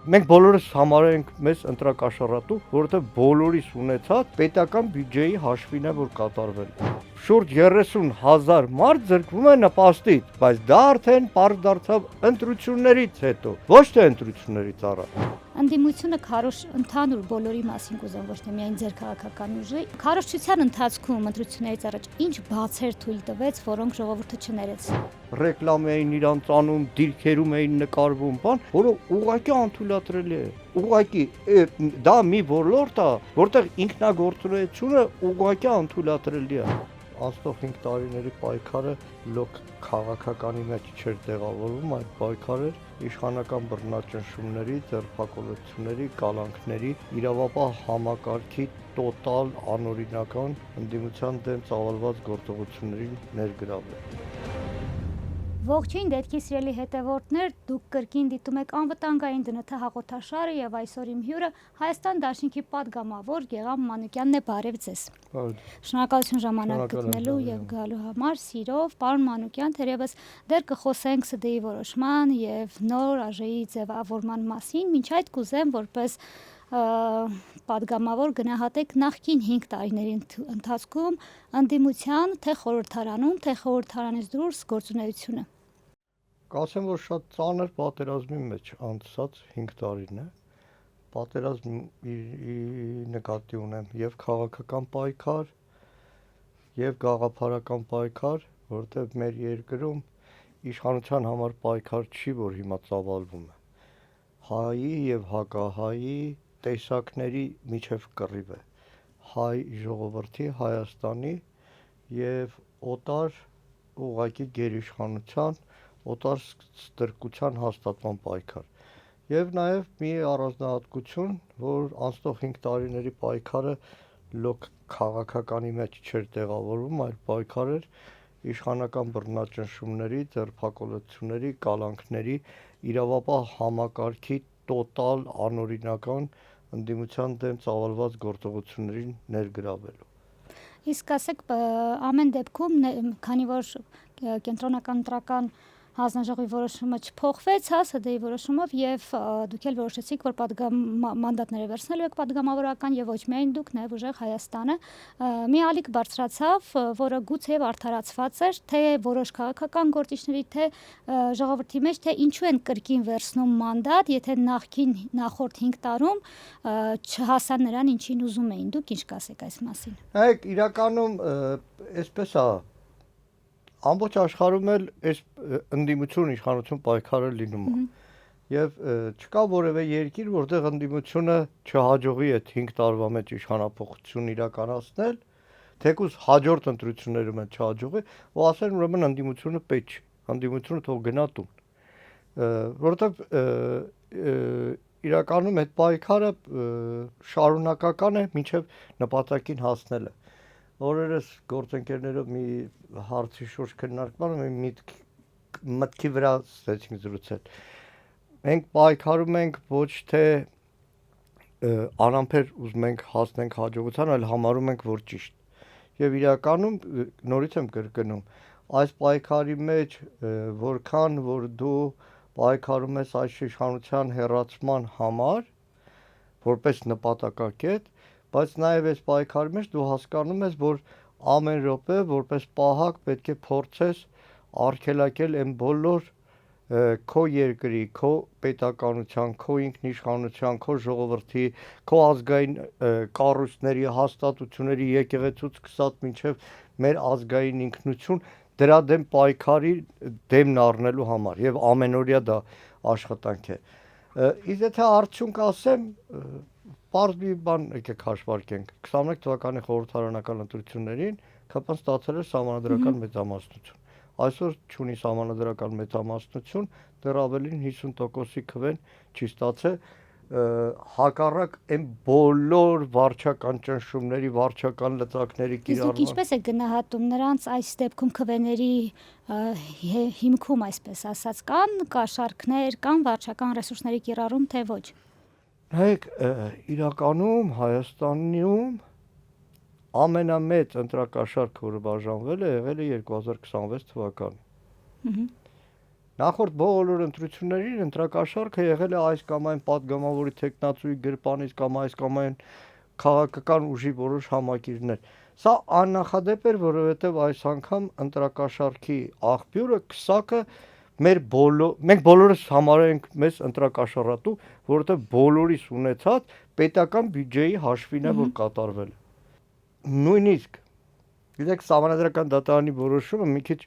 Մենք բոլորս համարել ենք մեզ ընտրակաշառատու, որովհետև բոլորիս ունեցած պետական բյուջեի հաշվին է, որ կատարվել է։ Շուրջ 30,000 մարդ զրկվում է նպաստից, բայց դա արդեն պարզ դարձավ ընտրություններից հետո, ոչ թե ընտրություններից առաջ։ Ընդդիմությունը քարոշ ընդհանուր բոլորի մասին կուզեմ, ոչ թե միայն ձեր քաղաքական ուժի։ Քարոշչության ընթացքում ընտրություններից առաջ ինչ բացեր թույլ տվեց, որոնք ժողովուրդը չներեց։ Ռեկլամ էին իրանց անում, դիրքերում էին նկարվում, բան, որը ուղղակի անթույլատրելի է։ Ուղղակի դա մի ոլորտ է, որտեղ ինքնագործունեությունը ուղղակի անթույլատրելի է։ Անցնող 5 տարիների պայքարը լոկ քաղաքականի մեջ չէր տեղավորվում, այդ պայքարը իշխանական բռնաճնշումների, ձերբակալությունների, կալանքների, իրավապահ համակարգի տոտալ անօրինական ընդդիմության դեմ ծավալված գործողություններին ներգրավել։ Ողջույն դեպքի սիրելի հետևորդներ, դուք կրկին դիտում եք անվտանգային ԴՆԹ հաղորդաշարը եւ այսօր իմ հյուրը Հայաստան Դաշնքի падգամավոր Գեղամ Մանուկյանն է, բարև ձեզ։ Շնորհակալություն ժամանակ գտնելու եւ գալու համար, սիրով, պարոն Մանուկյան, թերևս դեռ կխոսենք ՍԴ-ի որոշման եւ նոր ԱԺ-ի ձևավորման մասին, մինչ այդ կուզեմ որպես падգամավոր գնահատեք նախկին 5 տարիների ընթացքում ընդդիմության թե խորհրդարանում, թե խորհրդարանից դուրս գործունեությունը։ Կասեմ, որ շատ ծանր պատերազմի մեջ անցած 5 տարին է։ Պատերազմի նկատի ունեմ եւ քաղաքական պայքար, եւ գաղափարական պայքար, որտեղ մեր երկրում իշխանության համար պայքար չի, որ հիմա ծավալվում է։ Հայի եւ հակահայի տեսակների միջև կռիվ է։ Հայ ժողովրդի, Հայաստանի եւ օտար ուղղակի գերիշխանության, օտար ստրկության հաստատման պայքար։ Եվ նաև մի առանձնահատկություն, որ անցնող 5 տարիների պայքարը լոկ քաղաքականի մեջ չէր տեղավորվում, այլ պայքար էր իշխանական բռնաճնշումների, ձերբակալությունների, կալանքների, իրավապահ համակարգի տոտալ անօրինական ընդդիմության դեմ ծավալված գործողություններին ներգրավելու։ Իսկ ասեք, ամեն դեպքում, քանի որ կենտրոնական ընտրական հանձնաժողովի որոշումը չփոխվեց, հա, ՍԴ-ի որոշումով եւ դուք էլ որոշեցիք, որ մանդատները վերցնելու եք падգամավորական եւ ոչ միայն դուք, նաեւ ուժեղ Հայաստանը, մի ալիք բարձրացավ, որը գուցեև արդարացված էր, թե որոշ քաղաքական գործիչների, թե ժողովրդի մեջ, թե ինչու են կրկին վերցնում մանդատ, եթե նախորդ 5 տարում չհասան նրան, ինչին ուզում էին։ Դուք ինչ կասեք այս մասին։ Նայեք, իրականում այսպես է, ամբողջ աշխարհում էլ այս ընդդիմություն իշխանություն պայքարը լինում է։ Եվ չկա որևէ երկիր, որտեղ ընդդիմությունը չհաջողի այդ 5 տարվա մեջ իշխանափոխություն իրականացնել, թեկուզ հաջորդ ընտրություններում էլ չհաջողի, ու ասեն ուրեմն ընդդիմությունը պետք չի, ընդդիմությունը թող գնա տուն։ Որովհետև իրականում այդ պայքարը շարունակական է մինչև նպատակին հասնելը։ Օրերս գործընկերներով մի հարցի շուրջ քննարկման մտքի վրա ստեցինք զրուցել։ Մենք պայքարում ենք ոչ թե անամբեր ուզում ենք հասնենք հաջողության, այլ համարում ենք, որ ճիշտ։ Եվ իրականում նորից եմ կրկնում, այս պայքարի մեջ որքան որ դու պայքարում ես այս իշխանության հեռացման համար, որպես նպատակակետ, բայց նաև այս պայքարի մեջ դու հասկանում ես, որ ամեն րոպե որպես պահակ պետք է փորձես արգելակել այն բոլոր քո երկրի, քո պետականության, քո ինքնիշխանության, քո ժողովրդի, քո ազգային կառույցների, հաստատությունների, եկեղեցուց սկսած մինչև մեր ազգային ինքնություն, դրա դեմ պայքարի դեմն առնելու համար եւ ամենօրյա դա աշխատանք է։ Իսկ եթե արդյունք ասեմ, պարզ մի բան եկեք հաշվարկենք։ 21 թվականի խորհրդարանական ընտրություններին ԿՊ-ն ստացել էր սահմանադրական մեծամասնություն։ Այսօր չունի սահմանադրական մեծամասնություն, դեռ ավելին 50%-ի քվեն չի ստացել, հակառակ այն բոլոր վարչական ճնշումների, վարչական լծակների կիրառման։ Իսկ ինչպես է գնահատում նրանց այս դեպքում քվեների հիմքում, այսպես ասած, կան կաշառքներ, կան վարչական ռեսուրսների կիրառում, թե ոչ։ Նայեք, իրականում Հայաստանում ամենամեծ ընտրակաշառքը, որը բաժանվել է, եղել է 2026 թվականին։ Նախորդ բոլոր ընտրություններին ընտրակաշառքը եղել է այս կամ այն պատգամավորի տեխնացուի գրպանից կամ այս կամ այն քաղաքական ուժի որոշ համակիրներ։ Սա աննախադեպ էր, որովհետև այս անգամ ընտրակաշառքի աղբյուրը քսակը մենք բոլորս համարել ենք մեզ ընտրակաշառատու, որովհետև բոլորիս ունեցած պետական բյուջեի հաշվին է, որ կատարվել է։ Նույնիսկ գիտեք, Սահմանադրական դատարանի որոշումը մի քիչ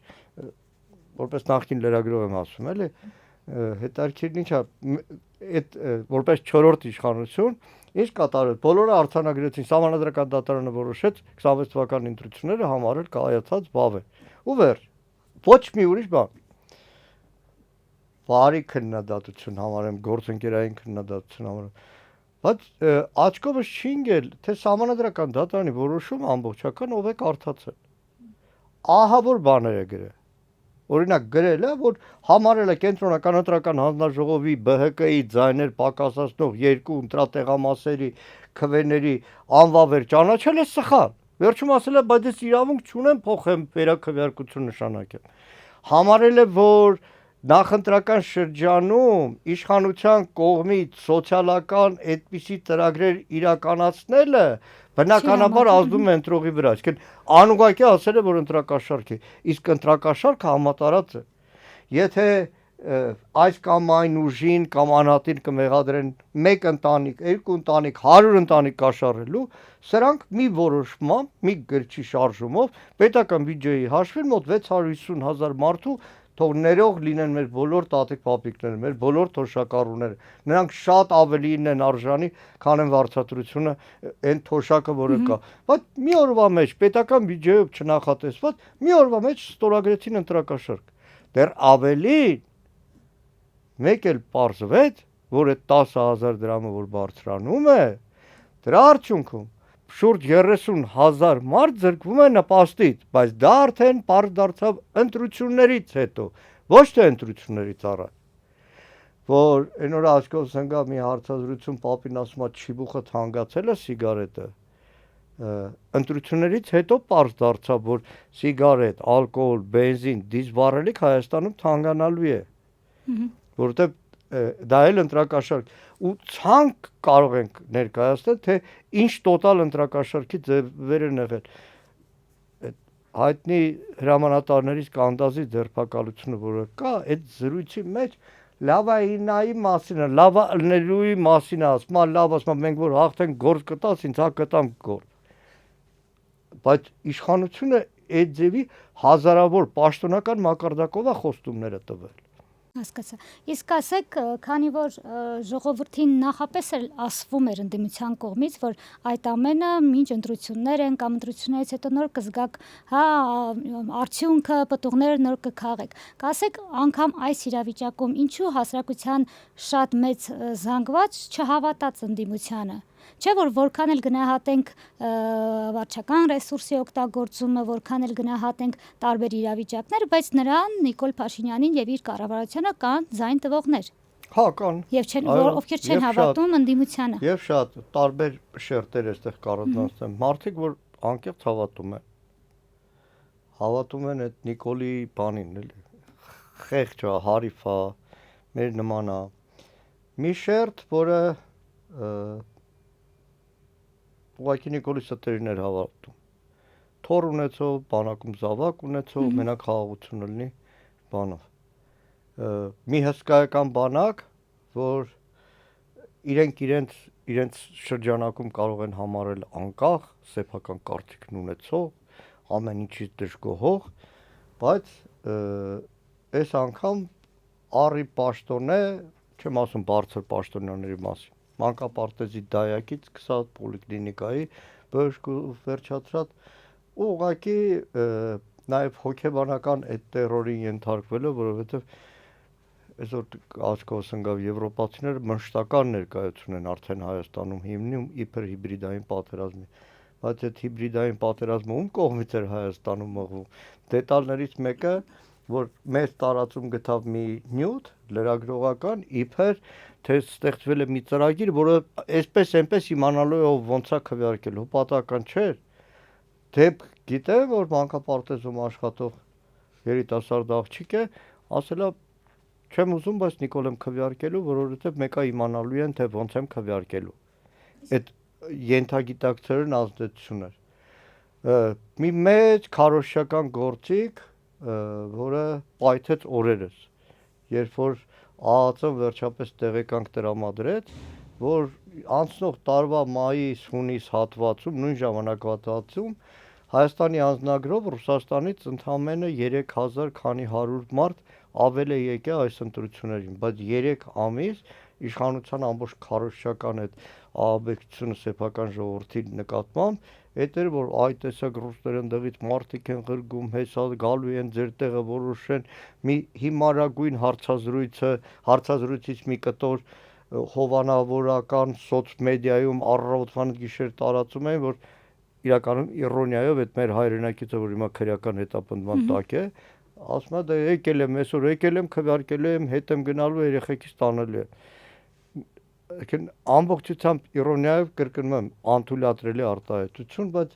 որպես նախկին լրագրող եմ ասում, էլի, հետաքրքիրն ինչ է, այդ որպես 4-րդ իշխանություն, ինչ կատարել, բոլորը արձանագրեցին, Սահմանադրական դատարանը որոշեց 26 թվականի ընտրությունները համարել կայացած բավ է։ Ու վերջ, ոչ մի ուրիշ բան։ Բարի քննադատություն համարեմ, գործընկերային քննադատություն համարեմ։ Բայց աչքովս չի ընկել, թե Սահմանադրական դատարանի որոշումը ամբողջական ով է կարդացել։ Ահա որ բաներ է գրել։ Օրինակ գրել է, որ համարել է կենտրոնական ընտրական հանձնաժողովի ԲՀԿ-ի ձայներ պակասացնող երկու ընտրատեղամասերի քվեների անվավեր ճանաչել է սխալ։ Վերջում ասել է, բայց ես իրավունք չունեմ փոխեմ վերաքվեարկություն նշանակեմ։ Համարել է, որ նախընտրական շրջանում իշխանության կողմից սոցիալական այդպիսի ծրագրեր իրականացնելը բնականաբար ազդում է ընտրողի վրա, այսինքն անուղղակի ասել է, որ ընտրակաշառք է, իսկ ընտրակաշառքը համատարած է։ Եթե այս կամ այն ուժին կամ անհատին կմեղադրեն 1 ընտանիք, 2 ընտանիք, 100 ընտանիք կաշառելու, սրանք մի որոշմամբ, մի գրչի շարժումով պետական բյուջեի հաշվին մոտ 650,000 մարդու թող ներող լինեն մեր բոլոր տատիկ-պապիկները, մեր բոլոր թոշակառուները, նրանք շատ ավելին են արժանի, քան են վարձատրությունը այն թոշակը, որը կա։ Բայց մի օրվա մեջ պետական բյուջեով չնախատեսված, մի օրվա մեջ ստորագրեցին ընտրակաշառք։ Դեռ ավելին մեկ էլ պարզվեց, որ այդ 10,000 դրամը, որ բարձրանում է, դրա արդյունքում շուրջ 30,000 մարդ զրկվում է նպաստից, բայց դա արդեն պարզ դարձավ ընտրություններից հետո, ոչ թե ընտրություններից առաջ, որ այն օր աչքովս ընկավ մի հարցազրույցում պապին ասում է չիբուխը թանկացել է սիգարետը, ընտրություններից հետո պարզ դարձավ, որ սիգարետ, ալկոհոլ, բենզին, դիզվառելիք Հայաստանում թանկանալու է, որովհետև դա էլ ընտրակաշառք ու ցանկ կարող ենք ներկայացնել, թե ինչ տոտալ ընտրակաշառքի ձևեր են եղել։ Այդ հայտնի հրամանատարներից կանդազի ձերբակալությունը, որը կա, այդ զրույցի մեջ լավայինայի մասին է, լավալնելուի մասին է ասում, լավ ասում, մենք որ հաղթենք գործ կտաս, ինձ հա կտամ գործ։ Բայց իշխանությունը այդ ձևի հազարավոր պաշտոնական մակարդակով է խոստումները տվել։ Հասկացա։ Իսկ ասեք, քանի որ ժողովրդին նախապես էլ ասվում էր ընդդիմության կողմից, որ այդ ամենը մինչ ընտրություններ են կամ ընտրություններից հետո նոր կզգաք, հա, արդյունքը, պտուղները նոր կքաղեք։ Կասեք, անգամ այս իրավիճակում ինչու հասարակության շատ մեծ զանգված չհավատաց ընդդիմությանը։ Չէ՞ որ որքան էլ գնահատենք վարչական ռեսուրսի օգտագործումը, որքան էլ գնահատենք տարբեր իրավիճակներ, բայց նրան Նիկոլ Փաշինյանին եւ իր կառավարությանը կան ձայն տվողներ։ Հա, կան։ Եվ ովքեր չեն հավատում ընդդիմությանը։ Եվ շատ տարբեր շերտեր այստեղ կառուցվածքն, մարդիկ, որ անկեղծ հավատում են այդ Նիկոլի բանին, էլի։ Խեղճ է, հարիվ է, մեր նման է։ Մի շերտ, որը ուղղակի Նիկոլի ստերին էր հավատում։ Թոր ունեցող, բանակում զավակ ունեցող, մենակ խաղաղություն լինի բանով։ Մի հսկայական բանակ, որ իրենց շրջանակում կարող են համարել անկախ, սեփական կարծիքն ունեցող, ամեն ինչից դժգոհող, բայց այս անգամ առի պաշտոն է, չեմ ասում բարձր պաշտոնյաների մասին, մանկապարտեզի դայակից սկսած պոլիկլինիկայի բժշկու վերջացրած ուղղակի նաև հոգեբանական այդ տերորին ենթարկվելը, որովհետև այսօր աչքովս ընկավ եվրոպացիները մշտական ներկայություն են արդեն Հայաստանում հիմնում իբր հիբրիդային պատերազմի, բայց այդ հիբրիդային պատերազմը ում կողմից էր Հայաստանում մղվում։ Դետալներից մեկը, որ մեծ տարածում գտավ մի նյութ լրագրողական, իբր թե ստեղծվել է մի ծրագիր, որը այսպես իմանալու է ոնց է քվեարկել, պատահական չէր։ Դեպք գիտե, որ մանկապարտեզում աշխատող երիտասարդ աղջիկ է, ասել է չեմ ուզում, բայց Նիկոլ եմ քվեարկելու, որովհետև մեկը իմանալու են, թե ոնց եմ քվեարկելու։ Այդ ենթագիտակցերն ազդեցություն էր։ Մի մեծ քարոզչական գործիք, որը պայթեց օրերս, երբ որ ԱԱԾ-ն վերջապես տեղեկանք տրամադրեց, որ անցնող տարվա մայիս-հունիս հատվածում, նույն ժամանակվա հատվածում Հայաստանի անձնագրով Ռուսաստանից ընդամենը 3000 քանի 100 մարդ ավել է եկել այս ընտրություններին, բայց 3 ամիս իշխանության ամբողջ քարոզչական այդ ահաբեկչությունը սեփական ժողովրդի նկատմամբ այդ էր, որ այ տեսակ ռուսները ընդդեղից մարդիկ են ղրգում, հեսա գալու են ձեր տեղը որոշեն, մի հիմարագույն հարցազրույցից մի կտոր հովանավորական սոցմեդիայում առավոտվան գիշեր տարածում են, որ իրականում իրոնիայով այդ մեր հայրենակիցը, որ հիմա քրեական հետապնդման տակ է, ասում է դա եկել եմ այսօր, եկել եմ քվեարկելու եմ, հետ եմ գնալու երեխեքից տանելու եմ։ Ամբողջությամբ իրոնիայով կրկնում եմ անթույլատրելի արտահայտություն, բայց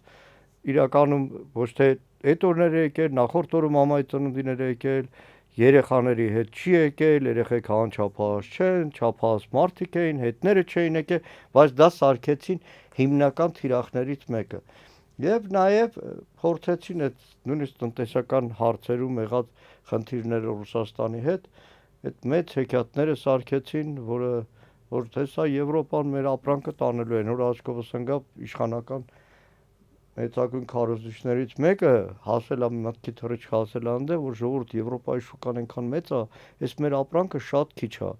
իրականում ոչ թե այդ օրները եկել, նախորդ օրը մամայի ծնունդիները եկել, երեխաների հետ չի եկել, երեխեք անչափահաս չեն, չափահաս մարդիկ էին, հետները չէին եկել, բայց դա սարքեցին հիմնական թիրախներից մեկը։ Եվ նաև փորձեցին այդ նույնիսկ տնտեսական հարցերում եղած խնդիրները Ռուսաստանի հետ, այդ մեծ հեքիաթները սարքեցին, որ թե սա Եվրոպան մեր ապրանքը տանելու են, որ աչքովս ընկավ իշխանական մեծագույն քարոզիչներից մեկը հասել է մտքի թռիչք հասել այնտեղ, որ ժողովուրդ Եվրոպայի շուկան այնքան մեծ է, այս մեր ապրանքը շատ քիչ է։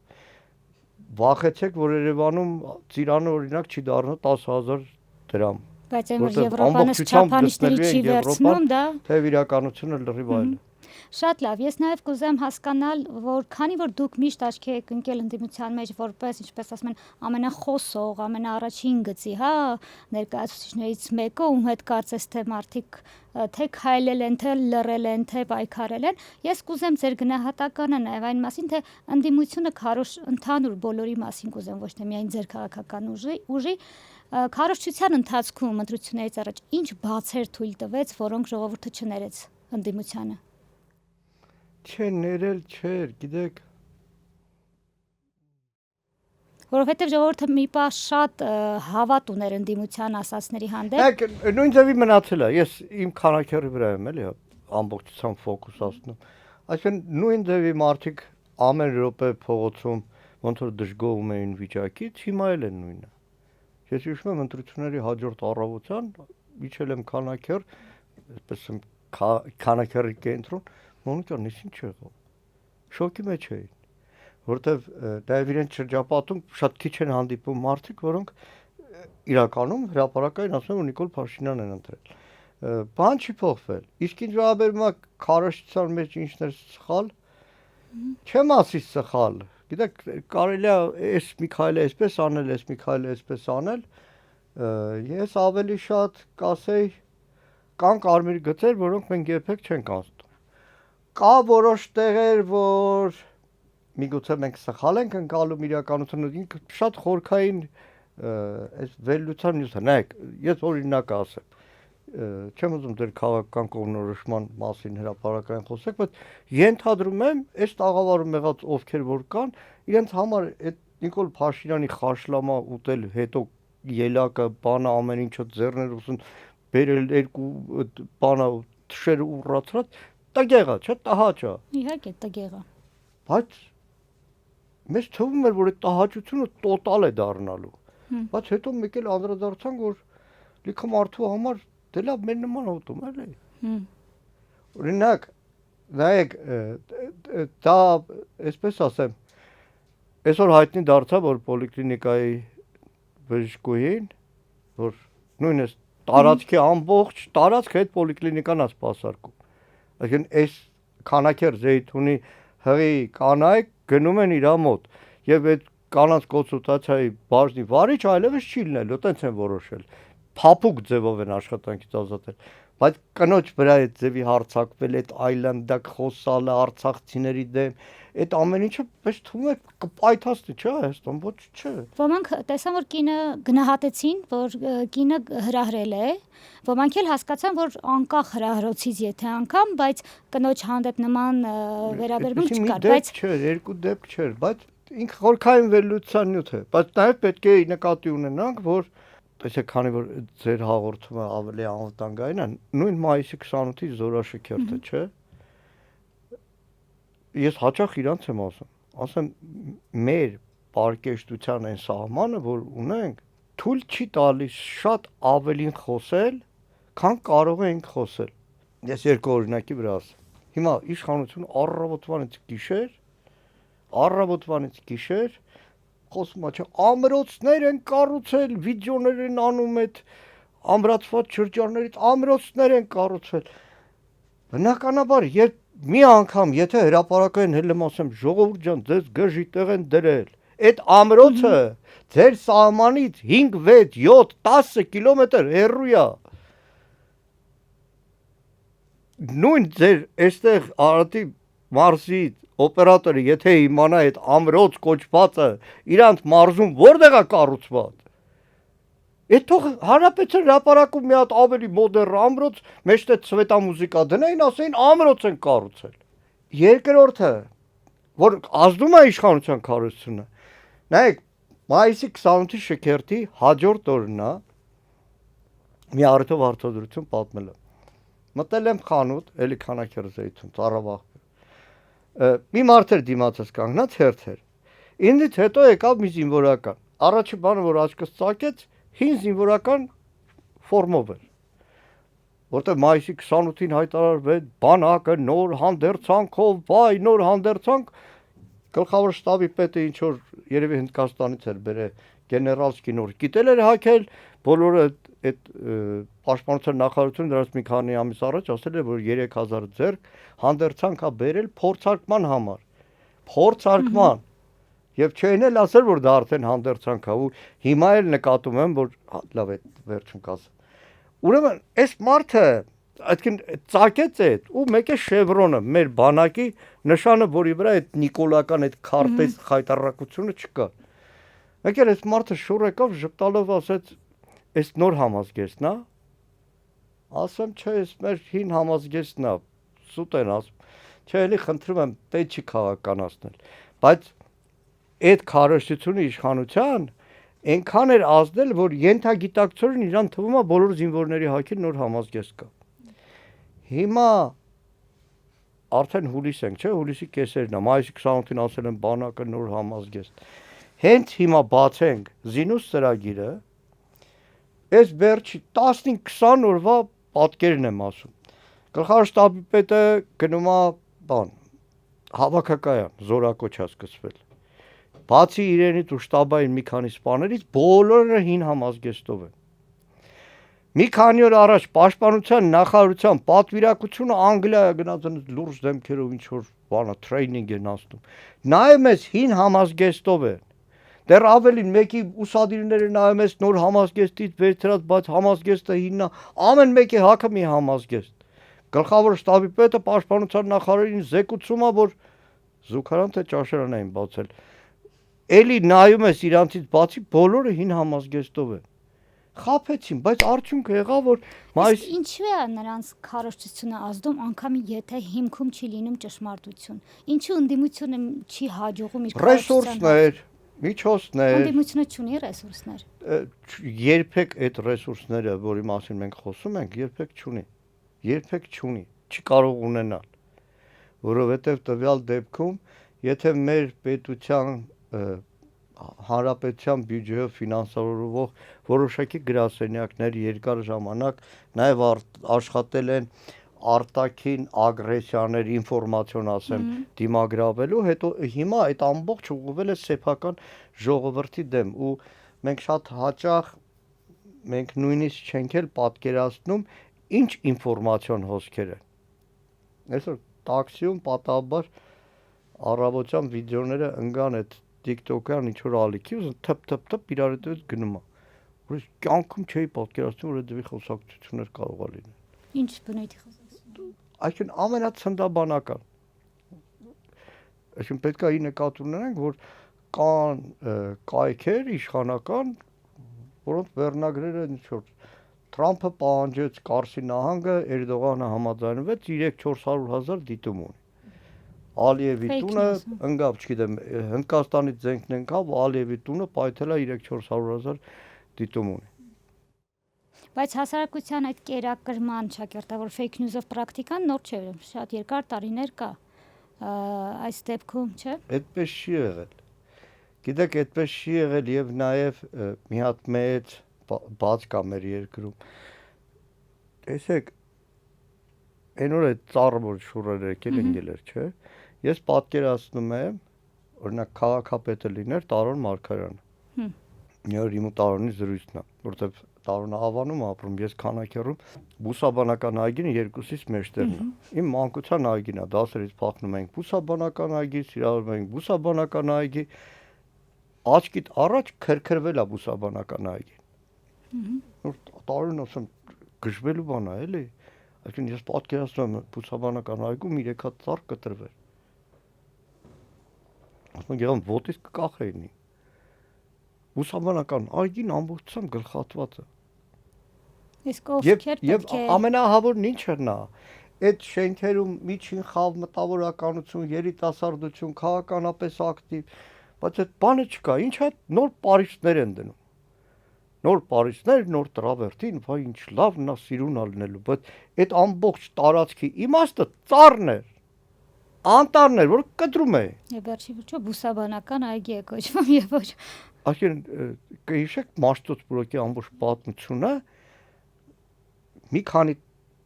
Վախեցեք, որ Երևանում ծիրանը օրինակ չի դառնա 10000 դրամ։ Բայց այն որ Եվրոպանը չափանիշների չի վերցնում, դա թե իրականությունը լրիվ այլ է։ Շատ լավ, ես նաև կուզեմ հասկանալ, որ քանի որ դուք միշտ աչքի եք ընկել ընդդիմության մեջ որպես, ինչպես ասում են, ամենախոսող, ամենաառաջին գծի, հա, ներկայացուցիչներից մեկը, ում հետ կարծես թե մարդիկ թե քայլել են, թե լռել են, թե պայքարել են, ես կուզեմ ձեր գնահատականը նաև այն մասին, թե ընդդիմությունը ընդհանուր բոլորի մասին կուզեմ, ոչ թե միայն ձեր քաղաքական ուժի քարոզչության ընթացքում ընտրություններից առաջ ինչ բացեր թույլ տվեց, որոնք ժողովուրդը չներեց ընդդիմությանը։ Չէ, ներել չէր, գիտեք։ Որովհետև ժողովուրդը մի պահ շատ հավատ ուներ ընդդիմության ասածների հանդեպ։ Նույն ձևի մնացել է, ես իմ քանակերի վրա եմ էլի ամբողջությամբ ֆոկուսացնում։ Այսինքն նույն ձևի մարդիկ ամեն րոպե փողոցում ոնց որ դժգոհում էին վիճակից, հիմա էլ են նույնը։ Ես հիշում եմ ընտրությունների հաջորդ առավոտյան իջել եմ քանակեր, այսպես քանակերի կենտրոն Մոնիկան ինչ եղավ։ Շոկի մեջ էին, որտեվ նաև իրենց շրջապատում շատ քիչ են հանդիպում մարդիկ, որոնք իրականում հրապարակային ասում են, որ Նիկոլ Փաշինյանն են ընտրել։ Բան չի փոխվել։ Իսկ ինչ վերաբերում է քարոզչության մեջ ինչն էր սխալ, չեմ ասի սխալ։ Գիտեք, կարելի է այս մի քայլը այսպես անել, այս մի քայլը այսպես անել։ Ես ավելի շատ կասեի կան կարմիր գծեր, որոնք մենք երբեք չենք անցնում։ Կա որոշ տեղեր, որ միգուցե մենք սխալ ենք ընկալում իրականությունը, ինքը շատ խորքային այս վերլուծության նյութ է։ Նայեք, ես օրինակ ասեմ, չեմ ուզում դեր քաղաքական կողմնորոշման մասին հրապարակային խոսեք, բայց ենթադրում եմ, այս տաղավարում եղած ովքեր որ կան, իրենց համար այդ Նիկոլ Փաշինյանի խաշլամա ուտել հետո ելակը, բանը ամեն ինչը ձեռներ ուսուն, բերել երկու բանը թշերը ուռացրած տգեղա, չէ, տհաճ է։ Իհարկե, տգեղա։ Բայց մեզ թվում էր, որ այդ տհաճությունը տոտալ է դառնալու։ Բայց հետո մեկ էլ անդրադարձանք, որ լիքը մարդու համար դե լավ մեր նման ուտում էլի։ Օրինակ, նայեք, դա այսպես ասեմ, այսօր հայտնի դարձավ, որ պոլիկլինիկայի բժշկուհին, որ նույնիսկ տարածքի ամբողջ տարածքը այդ պոլիկլինիկան է սպասարկում։ Այսինքն այս քանակեր Զեյթունի հղի կանայք գնում են իր մոտ եւ այդ կանանց կոնսուլտացիայի բաժնի վարիչ այլևս չի լինելու, տենց են որոշել։ Փափուկ ձևով են աշխատանքից ազատել, բայց կնոջ վրա այդ ձևի հարցակվել, այդ այլանդակ խոսալը արցախցիների դեմ, այդ ամեն ինչը պես թվում է կպայթացնի, չէ՞, Հայաստան, ոչ չէ։ Ոմանք տեսան, որ կինը գնահատեցին, որ կինը հրահրել է, ոմանք էլ հասկացան, որ անկախ հրահրոցից եթե անգամ, բայց կնոջ հանդեպ նման վերաբերմունք չկար, բայց չէր, երկու դեպք չէր, բայց ինքը խորքային վերլուծության նյութ է, բայց նաև պետք է նկատի ունենանք, որ տեսեք, քանի որ ձեր հաղորդումը ավելի անվտանգային է, նույն մայիսի 28-ի զորաշքերթը, չէ՞։ Ես հաճախ իրանց եմ ասում մեր պարկեշտության այն սահմանը, որ ունենք, թույլ չի տալիս շատ ավելին խոսել, քան կարող ենք խոսել։ Ես երկու օրինակի վրա ասեմ։ Հիմա իշխանությունը առավոտվանից գիշեր խոսում է, չէ, ամրոցներ են կառուցել, վիդեոներ են անում այդ ամրացված շրջաններից, ամրոցներ են կառուցել։ Բնականաբար, երբ մի անգամ, եթե հրապարակային հելեմ ասեմ, ժողովուրդ ջան, ձեզ գժի տեղ են դրել, այդ ամրոցը ձեր սահմանից 5, 6, 7, 10 կիլոմետր հեռու է։ Նույն ձեր այստեղ Արարատի մարզի օպերատորը, եթե իմանա այդ ամրոց կոչվածը իրանց մարզում որտեղ է կառուցված, այդ թող հանրապետության հրապարակում մի հատ ավելի մոդեռն ամրոց, մեջտեղ ցվետամուզիկա դնեին, ասեին ամրոց են կառուցել։ Երկրորդը, որ ազդում է իշխանության քարոզությունը, նայեք, մայիսի 28-ի շքերթի հաջորդ օրն է, մի առիթով հարցադրություն պատմել եմ։ Մտել եմ խանութ, էլի Քանաքերձեյթում, Ծառավաղ։ Մի մարդ էր դիմացած կանգնած հերթեր։ Ինձից հետո եկավ մի զինվորական։ Առաջի բանը, որ աչքս ծակեց, հին զինվորական ֆորմով էր, որտեղ մայիսի 28-ին հայտարարվեց բանակը նոր հանդերձանքով, վայ, նոր հանդերձանք, գլխավոր շտաբի պետը ինչ որ երևի Հնդկաստանից էր բերել գեներալսկի նոր կիտել էր հագել, բոլորը այդ պաշտպանության նախարարությունը դրանց մի քանի ամիս առաջ ասել էր, որ 3000 ձեռք հանդերձանք է բերել փորձարկման համար, փորձարկման։ Եվ չէին էլ ասել, որ դա արդեն հանդերձանք է, ու հիմա էլ նկատում եմ, որ լավ է վերջում կասեմ։ Ուրեմն, այս մարդը այդքան ծակեց այդ ու մեկ է շևրոնը, մեր բանակի նշանը, որի վրա այդ նիկոլական այդ քարտեզ խայտարակությունը չկա։ Մեկ էլ այս մարդը շուռ եկավ ժպտալով ասեց, այս նոր համազգեստն է։ Ասեմ, չէ, այս մեր հին համազգեստն է, սուտ են ասում։ Չէ, էլի խնդրում եմ, դե չի քաղաքականացնել։ Բայց այդ քարոզությունը իշխանության այնքան էր ազդել, որ ենթագիտակցորեն իրան թվում է բոլոր զինվորների հագին նոր համազգեստ կա։ Հիմա արդեն հուլիս ենք, չէ, հուլիսի կեսերն է, մայիսի 28-ին ասել են բանակը նոր համազգեստ։ Հենց հիմա բացենք զինուս ծրագիրը, այս վերջի 15-20 օրվա պատկերն եմ ասում։ Գլխավոր շտաբի պետը գնում է բան, հավաքակայան, զորակոչ է սկսվել։ Բացի իրենից ու շտաբային մի քանի սպաներից, բոլորը հին համազգեստով են։ Մի քանի օր առաջ պաշտպանության նախարարության պատվիրակությունը Անգլիա գնաց լուրջ դեմքերով ինչ որ բանը տրեյնինգ են ասում։ Նայում ես հին համազգեստով են։ Դեռ ավելին մեկի ուսադիրները նայում ես նոր համազգեստից վերցրած, բայց համազգեստը հինն է, ամեն մեկի հակը մի համազգեստ։ Գլխավոր շտաբի պետը պաշտպանության նախարարին զեկուցում է, որ զուգարան թե ճաշարան էին բացել։ Էլի նայում ես իրանցից բացի բոլորը հին համազգեստով են։ Խափեցին, բայց արդյունքը եղավ, որ Իսկ ինչու է նրանց քարոզչությունը ազդում, անգամ եթե հիմքում չի լինում ճշմարտություն։ Ինչու ընդդիմությունը չի հաջողում իր ռեսուրսներ, միջոցներ։ Ընդդիմությունը չունի ռեսուրսներ։ Երբեք այդ ռեսուրսները, որի մասին մենք խոսում ենք, երբեք չունի, չի կարող ունենալ, որովհետև տվյալ դեպքում, եթե մեր պետության հանրապետության բյուջեով ֆինանսավորվող որոշակի գրասենյակներ երկար ժամանակ նաև աշխատել են արտաքին ագրեսիաներ, ինֆորմացիոն ասեմ, դիմագրավելու, հետո հիմա այդ ամբողջ ուղղվել է սեփական ժողովրդի դեմ ու մենք շատ հաճախ մենք նույնիսկ չենք էլ պատկերացնում ինչ ինֆորմացիոն հոսքեր են։ Այսօր տաքսիում պատահաբար առավոտյան վիդեոները ընկան այդ TikTok-յան ինչ որ ալիքի, թփ իրար հետևից գնում է։ Որ կյանքում չէի պատկերացնում, որ այդպիսի խոսակցություններ կարող է լինել։ Ինչ բնույթի խոսակցություն։ Այսինքն ամենացնդաբանական։ Այսինքն պետք է նկատի ունենանք, որ կան կայքեր իշխանական, որոնց վերնագրերը ինչ-որ Թրամփը պահանջեց Կարսի նահանգը, Էրդողանը համաձայնվեց 3-400,000 դիտում ունի։ Ալիևի տունը ընկավ, չգիտեմ, Հնդկաստանից զենքն ընկավ, Ալիևի տունը պայթել է 3-400,000 դիտում ունի։ Բայց հասարակության այդ կերակրման ճակերտավոր fake news-ով պրակտիկան նոր չէ, շատ երկար տարիներ կա այս դեպքում, չէ։ Այդպես չի եղել։ Գիտեք, այդպես չի եղել եւ նաեւ մի հատ մեծ բաց կա մեր երկրում։ Տեսեք, այն օր այդ ծառը որ շուրեր եկել ընկել էր, չէ։ Ես պատկերացնում եմ, օրինակ քաղաքապետը լիներ Տարոն Մարգարյանը։ Նոր իմ Տարոնի զրույցն է, որտեվ Տարոնը Հավանում ապրում, ես Քանաքեռում, բուսաբանական այգին երկուսից մեջտերն է։ Իմ մանկության այգին է, դասերից փախնում ենք բուսաբանական այգի, սիրալում ենք բուսաբանական այգի, աչքիդ առաջ քրքրվել է բուսաբանական այգին։ Տարոնն ասեմ գժվելու բան է, էլի։ Այսինքն ես պատկերացնում եմ բուսաբանական այգում 3 հատ ծառ կտրվել։ Ասում եմ ոտից կկախեինի։ Բուսաբանական այգին ամբողջությամբ գլխատված է։ Իսկ ովքեր պետք է ամենահավորն ինչ է նա։ Այդ շենքերում միջին խավ մտավորականություն, երիտասարդություն, քաղաքականապես ակտիվ, բայց այդ բանը չկա։ Ինչ է նոր Փարիզներ են դնում։ Նոր Փարիզներ, նոր տրավերտին, վայ ինչ լավն է սիրուն ալնելու, բայց այդ ամբողջ տարածքի իմաստը ծառն էր։ Անտառներ, որ կտրում է։ Եվ վերջի վերջո բուսաբանական այգի է կոչվում եւ ոչ։ Այսինքն կհիշեք Մաշտոց բլոկի ամբողջ պատմությունը մի քանի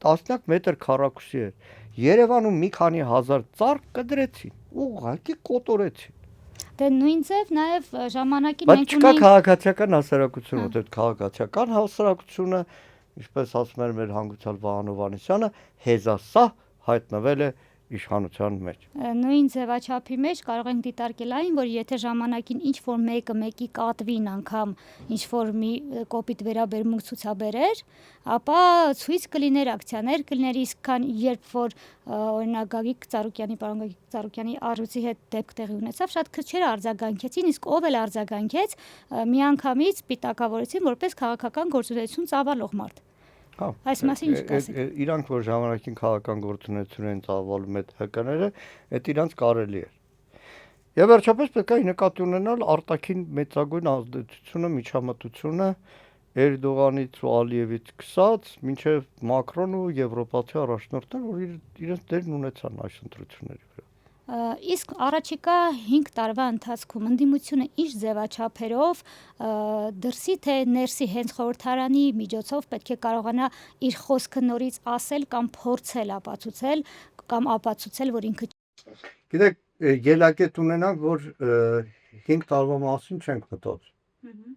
տասնյակ մետր քառակուսի էր։ Երևանում մի քանի հազար ծառ կդրեցին, ուղղակի կոտորեցին։ Դե նույն ձև նաև ժամանակին մենք ունենք։ Բայց չկա քաղաքացիական հասարակություն, որտեղ քաղաքացիական հասարակությունը, ինչպես ասում էր մեր հանգուցյալ Վահան Հովհաննիսյանը, հեզասա հայտնվել է իշխանության մեջ։ Նույն ձևաչափի մեջ կարող ենք դիտարկել այն, որ եթե ժամանակին ինչ որ մեկը մեկի կատվին անգամ ինչ որ մի կոպիտ վերաբերմունք ցուցաբերեր, ապա ցույց կլիներ, ակցիաներ կլիներ, իսկ քան երբ որ օրինակ Գագիկ Ծառուկյանի, պարոն Գագիկ Ծառուկյանի առյուծի հետ դեպք տեղի ունեցավ, շատ քչերը արձագանքեցին, իսկ ով էլ արձագանքեց, միանգամից պիտակավորեցին որպես քաղաքական գործունեություն ծավալող մարդ։ Այս մասին ինչ կասեք։ Իրանք որ ժամանակին քաղաքական գործունեություն են ծավալում այդ ՀԿ-ները, այդ իրանք կարելի է։ Եվ վերջապես պետք է նկատի ունենալ արտաքին մեծագույն ազդեցությունը, միջամտությունը Էրդողանից ու Ալիևից սկսած, մինչև Մակրոն ու եվրոպացի առաջնորդներ, որ իրենց դերն ունեցան այս ընտրությունների վրա։ Իսկ առաջիկա 5 տարվա ընթացքում ընդդիմությունը ինչ ձևաչափերով դրսի թե ներսի հենց խորհրդարանի միջոցով պետք է կարողանա իր խոսքը նորից ասել կամ փորձել ապացուցել կամ ապացուցել, որ ինքը Գիտեք, ելակետ ունենանք, որ 5 տարվա մասին չենք մտածում։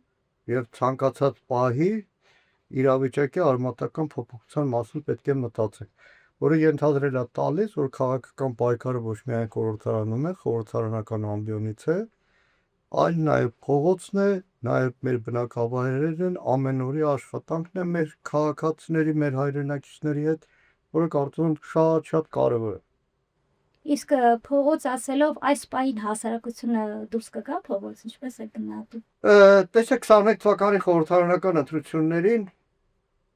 Եվ ցանկացած պահի իրավիճակի արմատական փոփոխության մասին պետք է մտածենք, որը ենթադրել է տալիս, որ քաղաքական պայքարը ոչ միայն խորհրդարանում է, խորհրդարանական ամբիոնից է, այլ նաև փողոցն է, նաև մեր բնակավայրերն են, ամենօրյա աշխատանքն է մեր քաղաքացիների, մեր հայրենակիցների հետ, որը կարծում եմ շատ կարևոր է։ Իսկ փողոց ասելով այս պահին հասարակությունը դուրս կգա փողոց, ինչպես է գնահատում։ Տեսեք 21 թվականի խորհրդարանական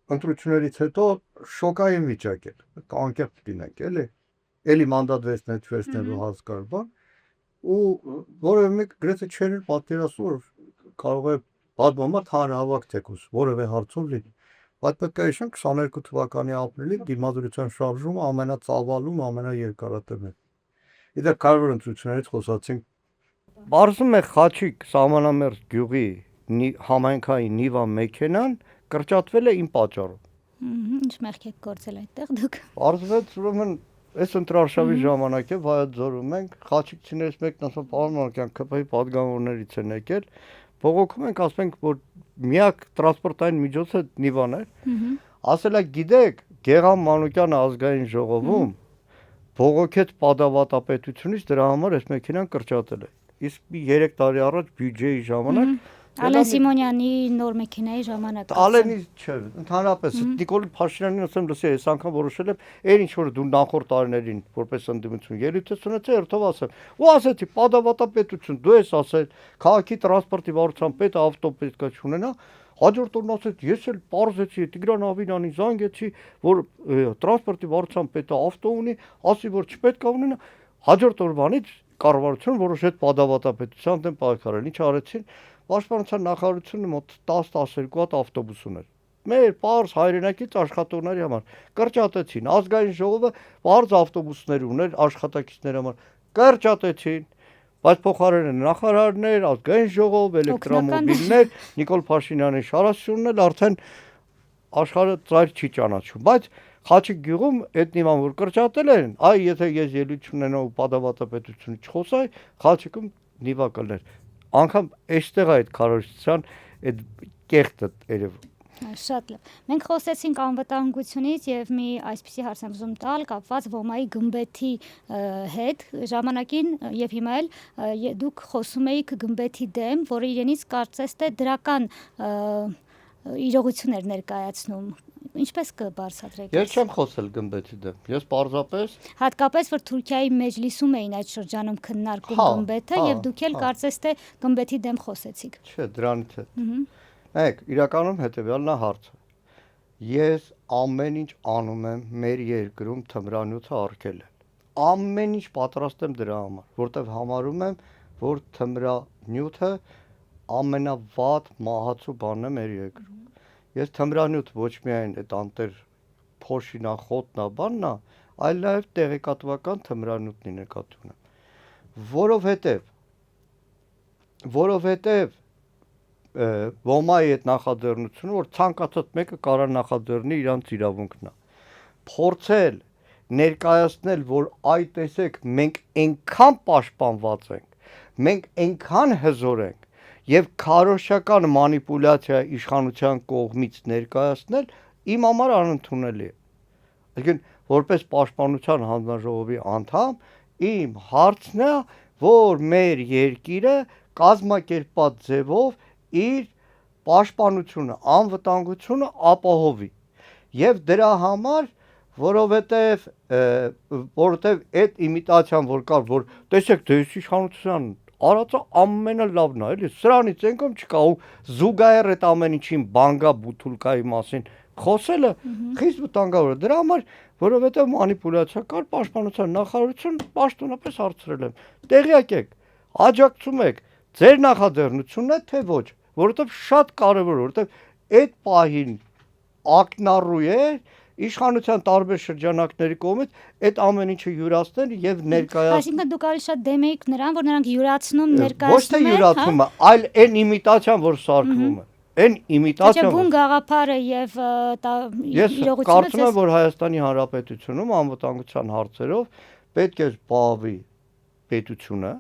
ընտրություններից հետո շոկային վիճակ էր, անկեղծ լինենք, էլի մանդատ վերցնելու հասկար բան, ու որևէ մեկ գրեթե չէր պատկերացնում, որ կարող է պատմամատ հանրահավաք թեկուզ որևէ հարցով լինի։ Բայց պետք է հիշենք 22 թվականի ապրիլին դիմադրության շարժումը ամենածավալում, ամենաերկարատևն է։ Իդեպ կարևոր ընտրություններից խոսացինք։ Բարձում է Խաչիկ սահմանամերձ գյուղի համայնքային Նիվա մեքենան կրճատվել է իմ պատճառով։ Ինչ մեղք եք գործել այդտեղ դուք։ Բարձվեց, ուրեմն այս ընտրարշավի ժամանակ է Վայոց-Ձորում ենք, խաչիկցիներից մեկն ասում պարոն Մարկյան, ԿՊ-ի падգամավորներից են եկել, բողոքում ենք, ասում ենք, որ միակ տրանսպորտային միջոցը Նիվան է։ Ասել է, գիտեք, Գեղամ Մանուկյանը ազգային ժողովում բողոքեց պատավատապետությունից, դրա համար այս մեքենան կրճատել է։ Իսկ 3 տարի առաջ բյուջեի ժամանակ Ալեն Սիմոնյանի նոր մեքենայի ժամանակ։ Ալենի չէ, ընդհանրապես Նիկոլ Փաշինյանին ասեմ, լսի, այս անգամ որոշել եմ, այն ինչ որ դու նախորդ տարիներին որպես ընդդիմություն ելույթ ես ունեցել, երթով ասեմ։ Ու ասեցի, պատավատապետություն, դու ես ասել, քաղաքի տրանսպորտի վարչության պետը ավտո պետք է չունենա։ Հաջորդ օրն ասեց, ես էլ պարզեցի Տիգրան Ավինյանին զանգեցի, որ տրանսպորտի վարչության պետը ավտո ունի, ասի որ չպետք է ունենա։ Հաջորդ օրվանից կառավարությունը որոշեց պատավատապետության դեմ պայքարել։ Ինչ արեցին։ Պաշտպանության նախարարությունը մոտ 10-12 հատ ավտոբուս ուներ։ Մեր պարզ հայրենակից աշխատողների համար կրճատեցին։ Ազգային ժողովը պարզ ավտոբուսներ ուներ աշխատակիցների համար։ Կրճատեցին։ Բայց փոխարենը նախարարներ, ազգային ժողով, էլեկտրոմոբիլներ, Նիկոլ Փաշինյանի շարասյունն էլ արդեն աշխարհը ծայր չի ճանաչում։ Բայց Խաչիկ գյուղում այդ նիման որ կրճատել են, այ եթե ես ելույթ ունենամ ու պատավատապետությունը չխոսայի, Խաչիկում նիվա կլներ։ Անկամ այստեղ այդ քարոզության այդ կեղտը երևում։ Շատ լավ։ Մենք խոսեցինք անվտանգությունից եւ մի այսպիսի հարց եմ ուզում տալ կապված ՈՄԱ-ի գմբեթի հետ ժամանակին եւ հիմա էլ դուք խոսում եք գմբեթի դեմ, որը իրենից կարծես թե դրական իրողություններ ներկայացնում։ Ինչպես կբարձրացրեք։ Ես չեմ խոսել գմբեթի դեմ։ Ես պարզապես հատկապես որ Թուրքիայի մեջլիսում էին այդ շրջանում քննարկում գմբեթը եւ դուք էլ կարծես թե գմբեթի դեմ խոսեցիք։ Չէ, դրանից է։ Նայեք, իրականում հետեւյալն է հարցը։ Ես ամեն ինչ անում եմ մեր երկրում թմրանյութը արգելել։ Ամեն ինչ պատրաստ եմ դրա համար, որտեվ համարում եմ, որ թմրանյութը ամենավատ մահացու բանն է մեր երկրում։ Ես թմրանյութ ոչ միայն այդ անտեր փոշինա, խոտնա, բաննա, այլ նաև տեղեկատվական թմրանյութն նկատի ունեմ։ Որովհետև ՈՄԱ-ի այդ նախաձեռնությունը, որ ցանկացած մեկը կարող նախաձեռնի իրանց իրավունքն է։ Փորձել ներկայացնել, որ այ տեսեք, մենք այնքան պաշտպանված ենք, մենք այնքան հզոր ենք, եւ քարոշչական մանիպուլյացիա իշխանության կողմից ներկայացնել իմ համար անընդունելի է։ Այսինքն, որպես պաշտպանության հանձնաժողովի անդամ, իմ հարցն է, որ մեր երկիրը կազմակերպված ձևով իր պաշտպանությունը, անվտանգությունը ապահովի։ Եվ դրա համար, որովհետև այդ իմիտացիան որ կար, որ տեսեք, դե իշխանության արածը ամենալավն է, էլի, սրանից ենքում չկա ու զուգահեռ այդ ամեն ինչին բանգա բութուլկայի մասին խոսելը խիստ վտանգավոր է։ Դրա համար, որովհետև մանիպուլյացիա կար, պաշտպանության նախարարություն պաշտոնապես հարցրել եմ։ Տեղյակ եք, աջակցում եք ձեր նախաձեռնությունն է, թե ոչ, որովհետև շատ կարևոր է, որովհետև այդ պահին ակնառու է իշխանության տարբեր շրջանակների կողմից այդ ամեն ինչը յուրացնել եւ ներկայացնել։ Այսինքն դուք ավելի շատ դեմ եք նրան, որ նրանք յուրացնում, ներկայացնում են, ոչ թե յուրացումը, այլ այն իմիտացիան, որ սարքվում է։ Այն իմիտացիան։ Բուն գաղափարը եւ իրողությունը։ Ես կարծում եմ, որ Հայաստանի Հանրապետությունում անվտանգության հարցերով պետք է զբաղվի պետությունը։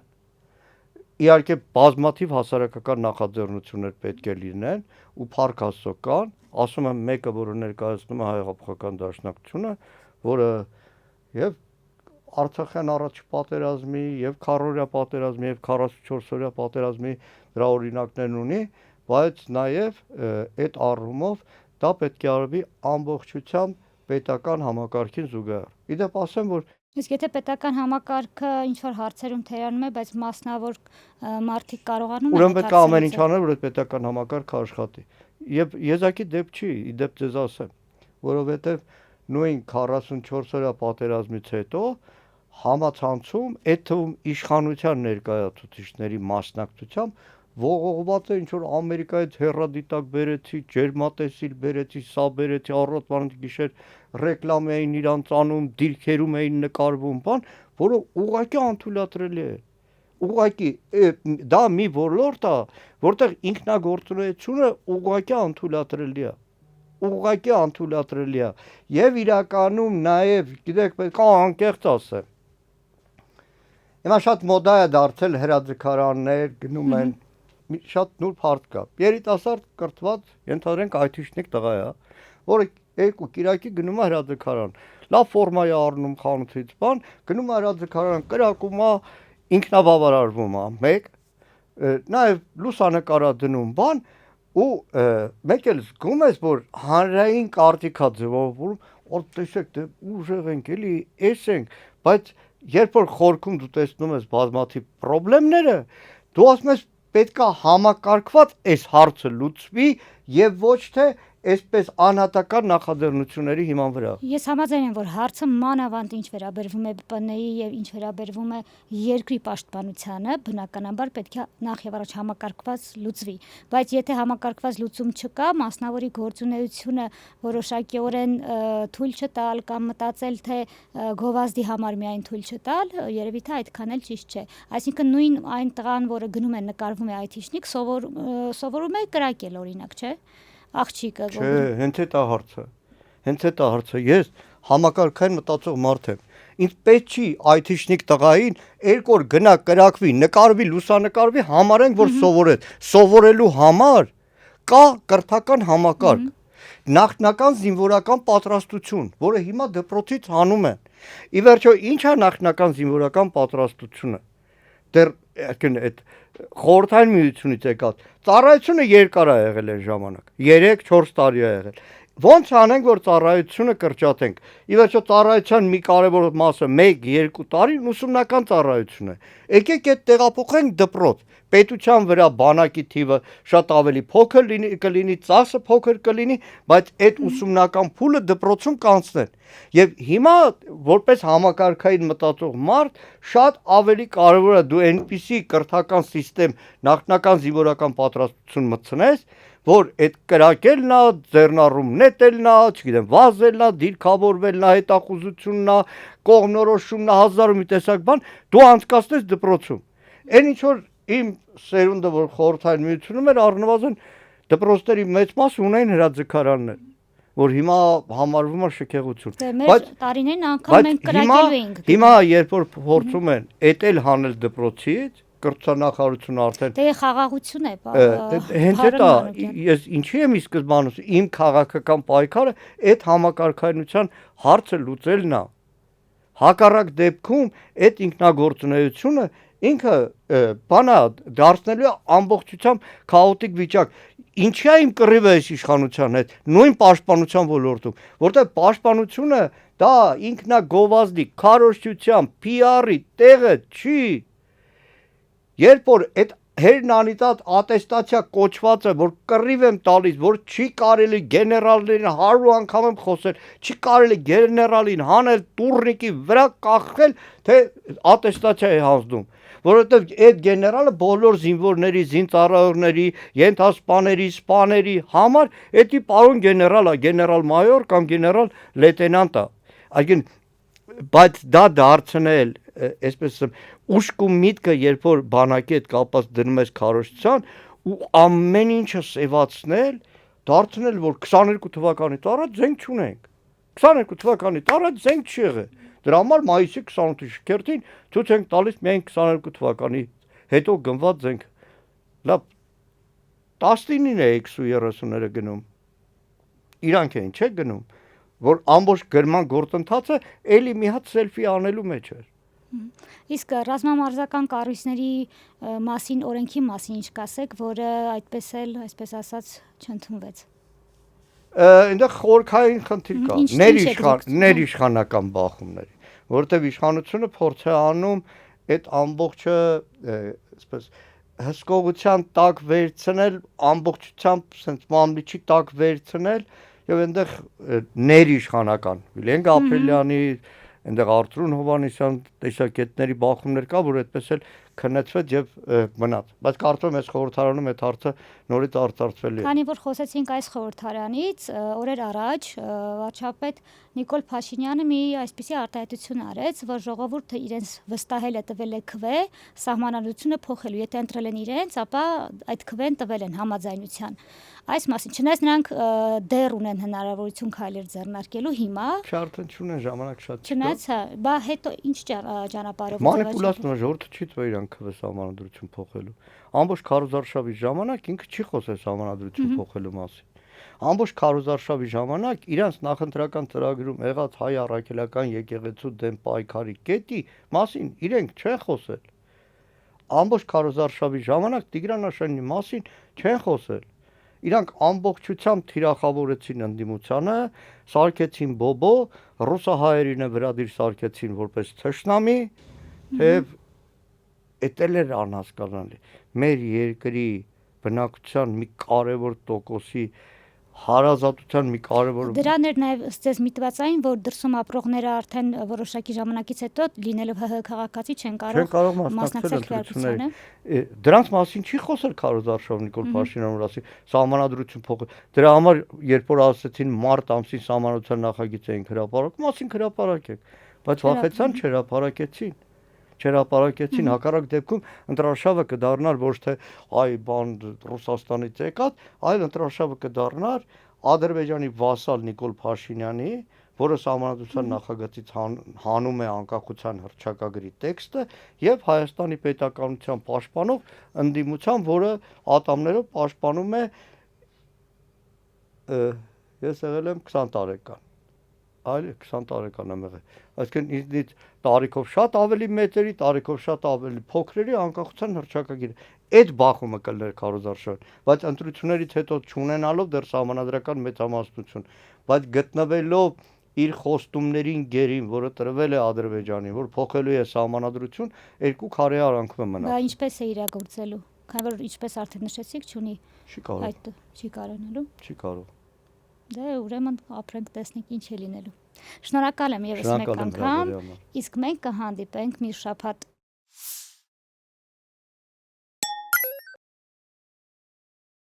Իհարկե բազմաթիվ հասարակական նախաձեռնություններ պետք է լինեն ու փառք Աստծո կան, ասում եմ մեկը, որը ներկայացնում է Հայ-Հեղափոխական Դաշնակցությունը, որը եւ Արցախյան առաջ պատերազմի եւ քառօրյա պատերազմի եւ 44-օրյա պատերազմի դրա օրինակներն ունի, բայց նաեւ այդ առումով դա պետք է արվի ամբողջությամբ պետական համակարգին զուգահեռ։ Իդեպ ասեմ, որ իսկ եթե պետական համակարգը ինչ որ հարցերում թերանում է, բայց մասնավոր մարդիկ կարողանում են ուրեմն պետք է ամեն ինչ անել, որ այդ պետական համակարգը աշխատի։ Եվ եզակի դեպք չի, իդեպ ձեզ ասեմ, որովհետև նույն 44-օրյա պատերազմից հետո համացանցում այդ թվում իշխանության ներկայացուցիչների մասնակցությամբ ողողված է ինչ որ Ամերիկայից հեռադիտակ բերեցի, ջերմատեսիլ բերեցի, սա բերեցի, առավոտվան գիշեր ռեկլամ էին իրանց անում, դիրքերում էին նկարվում, բան, որը ուղղակի անթույլատրելի է։ Ուղղակի դա մի ոլորտ է, որտեղ ինքնագործունեությունը ուղղակի անթույլատրելի է։ Ուղղակի անթույլատրելի է։ Եվ իրականում նաև, գիտեք, պետք է անկեղծ ասեմ։ Հիմա շատ մոդա է դարձել հրաձգարաններ գնում են շատ նուրբ հարց կա։ Երիտասարդ կրթված, ենթադրենք այթիշնիկ տղա է, որը երկու կիրակի գնում է հրաձգարան։ Լավ ֆորմա է առնում խանութից, բան, գնում է հրաձգարան, կրակում է, ինքնաբավարարվում է, մեկ, նաև լուսանկարա դնում բան ու մեկ էլ զգում ես, որ հանրային կարծիքա ձևավորում, որ տեսեք, դե ուժեղ ենք, էլի, էս ենք, բայց երբ որ խորքում դու տեսնում ես բազմաթիվ խնդիրները, դու ասում ես պետքա համակարգված այս հարցը լուծվի եւ ոչ թե այսպես անհատական նախաձեռնությունների հիման վրա։ Ես համաձայն եմ, որ հարցը մանավանդ ինչ վերաբերվում է ԲՊՆ-ի եւ ինչ վերաբերվում է երկրի պաշտպանությանը, բնականաբար պետք է նախ եւ առաջ համակարգված լուծվի, բայց եթե համակարգված լուծում չկա, մասնավորի գործունեությունը որոշակիորեն թույլ չտալ կամ մտածել թե գովազդի համար միայն թույլ չտալ, երևի թե այդքան էլ ճիշտ չէ։ Այսինքն նույն այն տղան, որը գնում է նկարվում է այթիշնիկ, սովորում է կրակել օրինակ, չէ՞։ Աղջիկը Չէ, հենց այդ է հարցը, ես համակարգային մտածող մարդ եմ, ինձ պետք չի այթիշնիկ տղային երկու օր գնա կրակվի, նկարվի, լուսանկարվի, համարենք, որ սովորել, սովորելու համար կա կրթական համակարգ, նախնական զինվորական պատրաստություն, որը հիմա դպրոցից հանում են, ի վերջո ինչ է նախնական զինվորական պատրաստությունը, դեռ այդ խորհրդային միությունից եկած ծառայությունը երկար է եղել այն ժամանակ 3-4 տարի է եղել ոնց անենք որ ծառայությունը կրճատենք ի վերջո ծառայության մի կարևոր մասը 1-2 տարի ուսումնական ծառայություն է եկեք այդ տեղափոխենք դպրոց պետության վրա բանակի թիվը շատ ավելի փոքր կլինի ծախսը փոքր կլինի բայց այդ ուսումնական փուլը դպրոցում կանցնեն եւ հիմա որպես համակարգային մտածող մարդ շատ ավելի կարևոր է դու այնպիսի կրթական համակարգ նախնական զինվորական պատրաստություն մտցնես որ այդ կրակելն է, ձեռնառում նետելն է, չգիտեմ, վազելն է, դիրքավորվելն է, հետախուզությունն է, կողմնորոշումն է, հազար ու մի տեսակ բան, դու անցկացնես դպրոցում։ Այն ինչ որ իմ սերունդը որ խորհրդային միությունում էր առնվազն դպրոցների մեծ մասը ունեն հրաձգարաններ, որ հիմա համարվում է շքեղություն։ Դե մեր տարիներին անգամ մենք կրակելու էինք։ Հիմա երբ որ փորձում են էտել հանել դպրոցից կրթություննախարարությունը արդեն դե խաղաղություն է, հենց այդ է, ես ինչի եմ ի սկզբանս իմ քաղաքական պայքարը այդ համակարգայնության հարցը լուծելն է։ Հակառակ դեպքում այդ ինքնագործունեությունը ինքը բանա դարձնելու ամբողջությամբ քաոտիկ վիճակ։ Ինչի է իմ կռիվը այս իշխանության հետ, նույն պաշտպանության ոլորտում, որտեղ պաշտպանությունը դա ինքնագովազդի, քարոզչության, PR-ի տեղը չի։ Երբ որ այդ հերնանիտատ ատեստացիա կոչված է, որ կռիվ եմ տալիս, որ չի կարելի գեներալներին 100 անգամ եմ խոսել, չի կարելի գեներալին հանել տուրնիկի վրա կախել, թե ատեստացիա է հանձնում, որովհետև այդ գեներալը բոլոր զինվորների, զինծառայողների, ենթասպաների, սպաների համար էդի պարոն գեներալ է, գեներալ-մայոր կամ գեներալ-լեյտենանտ է։ Այսինքն բայց դա դարձնել այսպես ուշք ու միտքը երբ որ բանակի հետ կապած դնում ես քարոզչության ու ամեն ինչը սևացնել դարձնել որ 22 թվականից առաջ զենք չունենք 22 թվականից առաջ զենք չի եղել դրա համար մայիսի 28-ի շքերթին ցույց ենք տալիս միայն 22 թվականի հետո գնված զենք լավ 19-ին է X30-ները գնում իրանք են չէ գնում որ ամբողջ գրման գործընթացը էլի մի հատ սելֆի անելու մեջ էր։ Իսկ ռազմամարզական կառույցների մասին, օրենքի մասին ինչ կասեք, որը այդպես էլ, այսպես ասած, չընդունվեց։ Այնտեղ խորքային խնդիր կա, ներիշխանական բախումների, որտեղ իշխանությունը փորձ է անում այդ ամբողջը, այսպես հսկողության տակ վերցնել, ամբողջությամբ sense մամլիչի տակ վերցնել եւ այնտեղ ներիշխանական Վիլեն Գաբրելյանի այնտեղ Արթուր Հովհաննիսյան տեսակետների բախումներ կա, որ այդպես էլ քննեցվեց եւ մնաց։ Բայց կարծում եմ այս խորհրդարանում այդ հարցը նորից արծարծվելի է։ Քանի որ խոսեցինք այս խորհրդարանից, օրեր առաջ վարչապետ Նիկոլ Փաշինյանը մի այսպիսի արտահայտություն արեց, որ ժողովուրդը իրենց վստահել է տվել է քվե սահմանադրությունը փոխելու, եթե ընտրել են իրենց, ապա այդ քվեն տվել են համաձայնության։ Այս մասին չնայած նրանք դեռ ունեն հնարավորություն քայլեր ձեռնարկելու հիմա։ Արդեն չունեն ժամանակ շատ չկա։ Չնայած բա հետո ինչ ճանապարհով մանիպուլացիա ժողովուրդը չի տվել իրան քվե սահմանադրություն փոխելու։ Ամբողջ քարոզարշավի ժամանակ ինքը չի խոսել սահմանադրություն փոխելու մասին։ Ամբողջ քարոզարշավի ժամանակ իրանց նախընտրական ծրագրում եղած հայ առաքելական եկեղեցու դեմ պայքարի կետի մասին իրենք չեն խոսել։ ամբողջ քարոզարշավի ժամանակ Տիգրան մասին չեն խոսել։ Իրանք ամբողջությամբ թիրախավորեցին ընդդիմությանը, սարքեցին բոբո, ռուսահայերին վրադիր սարքեցին որպես թշնամի, թեև էդ էլ էր անհասկանալի։ Մեր երկրի բնակության մի կարևոր տոկոսի հարազատության մի կարևոր Դրան էր նաև ըստ միտվածային, որ դրսում ապրողները արդեն որոշակի ժամանակից հետո լինելով ՀՀ քաղաքացի չեն կարող մասնակցել քվեարկությանը։ Դրանց մասին չի խոսել քարոզարշավ Նիկոլ Փաշինյանը, որ ասի սահմանադրություն փոխել։ Դրա համար երբ որ ասեցին մարտ ամսին սահմանադրության նախագիծ էին հրապարակում, ասին հրապարակեք, բայց վախեցան չհրապարակեցին։ Չհրապարակեցին, հակառակ դեպքում ընտրարշավը կդառնար ոչ թե այ բան Ռուսաստանից եկած, այլ ընտրարշավը կդառնար Ադրբեջանի վասալ Նիկոլ Փաշինյանի, որը սահմանադրության նախագծից հանում է անկախության հռչակագրի տեքստը, եւ Հայաստանի պետականության պաշտպանող ընդդիմության, որը ատամներով պաշտպանում է ես եղել եմ 20 տարեկան։ Այլ 20 տարեկան եմ եղել։ Այսինքն ինձնից տարիքով շատ ավելի մեծերի, տարիքով շատ ավելի փոքրերի անկախության հռչակագիրը։ Այդ բախումը կլներ քարոզարշավին, բայց ընտրություններից հետո չունենալով դեռ սահմանադրական մեծամասնություն, բայց գտնվելով իր խոստումներին գերին, որը տրվել է Ադրբեջանին, որ փոխելու է սահմանադրություն, երկու քարե արանքում է մնաց։ Դա ինչպես է իրագործելու, քանի որ ինչպես արդեն նշեցիք, չունի այդ չի կարողանալու։ Չի կարող։ Դե ուրեմն ապրենք, տեսնենք ինչ է լինելու։ Շնորհակալ եմ եւս մեկ անգամ, իսկ մենք կհանդիպենք մի շաբաթ